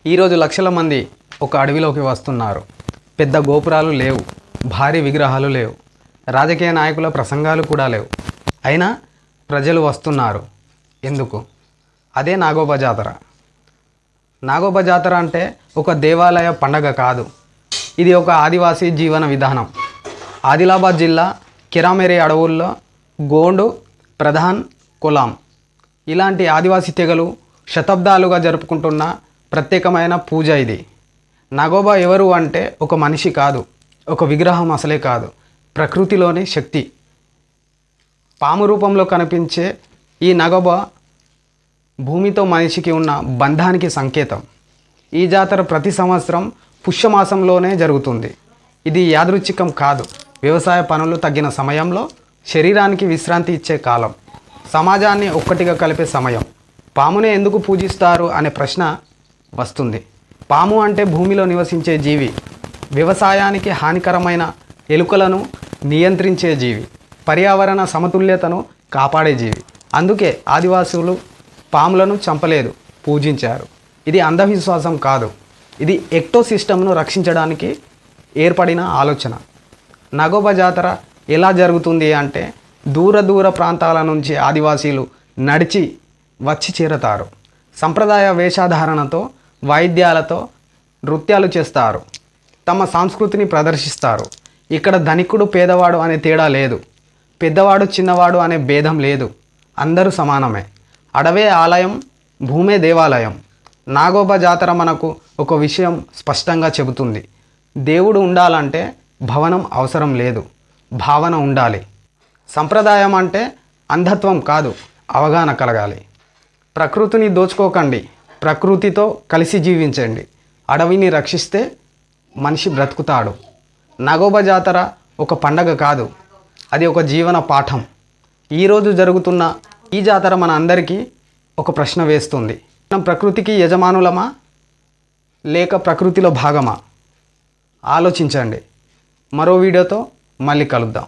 ఈరోజు లక్షల మంది ఒక అడవిలోకి వస్తున్నారు. పెద్ద గోపురాలు లేవు, భారీ విగ్రహాలు లేవు, రాజకీయ నాయకుల ప్రసంగాలు కూడా లేవు. అయినా ప్రజలు వస్తున్నారు. ఎందుకు? అదే నాగోబా జాతర. నాగోబా జాతర అంటే ఒక దేవాలయ పండగ కాదు, ఇది ఒక ఆదివాసీ జీవన విధానం. ఆదిలాబాద్ జిల్లా కిరామెరి అడవుల్లో గోండు, ప్రధాన్, కొలాం ఇలాంటి ఆదివాసీ తెగలు శతాబ్దాలుగా జరుపుకుంటున్న ప్రత్యేకమైన పూజ ఇది. నాగోబా ఎవరు అంటే ఒక మనిషి కాదు, ఒక విగ్రహం అసలే కాదు, ప్రకృతిలోని శక్తి. పాము రూపంలో కనిపించే ఈ నాగోబా భూమితో మనిషికి ఉన్న బంధానికి సంకేతం. ఈ జాతర ప్రతి సంవత్సరం పుష్యమాసంలోనే జరుగుతుంది. ఇది యాదృచ్ఛికం కాదు, వ్యవసాయ పనులు తగ్గిన సమయంలో శరీరానికి విశ్రాంతి ఇచ్చే కాలం, సమాజాన్ని ఒక్కటిగా కలిపే సమయం. పామునే ఎందుకు పూజిస్తారు అనే ప్రశ్న వస్తుంది. పాము అంటే భూమిలో నివసించే జీవి, వ్యవసాయానికి హానికరమైన ఎలుకలను నియంత్రించే జీవి, పర్యావరణ సమతుల్యతను కాపాడే జీవి. అందుకే ఆదివాసులు పాములను చంపలేదు, పూజించారు. ఇది అంధవిశ్వాసం కాదు, ఇది ఎకోసిస్టమ్ను రక్షించడానికి ఏర్పడిన ఆలోచన. నాగోబా జాతర ఎలా జరుగుతుంది అంటే దూర ప్రాంతాల నుంచి ఆదివాసీలు నడిచి వచ్చి చేరతారు. సంప్రదాయ వేషధారణతో, వాయిద్యాలతో నృత్యాలు చేస్తారు, తమ సంస్కృతిని ప్రదర్శిస్తారు. ఇక్కడ ధనికుడు పేదవాడు అనే తేడా లేదు, పెద్దవాడు చిన్నవాడు అనే భేదం లేదు, అందరూ సమానమే. అడవే ఆలయం, భూమే దేవాలయం. నాగోబా జాతర మనకు ఒక విషయం స్పష్టంగా చెబుతుంది. దేవుడు ఉండాలంటే భవనం అవసరం లేదు, భావన ఉండాలి. సంప్రదాయం అంటే అంధత్వం కాదు, అవగాహన కలగాలి. ప్రకృతిని దోచుకోకండి, ప్రకృతితో కలిసి జీవించండి. అడవిని రక్షిస్తే మనిషి బ్రతుకుతాడు. నాగోబా జాతర ఒక పండగ కాదు, అది ఒక జీవన పాఠం. ఈరోజు జరుగుతున్న ఈ జాతర మన అందరికీ ఒక ప్రశ్న వేస్తుంది. మనం ప్రకృతికి యజమానులమా లేక ప్రకృతిలో భాగమా? ఆలోచించండి. మరో వీడియోతో మళ్ళీ కలుద్దాం.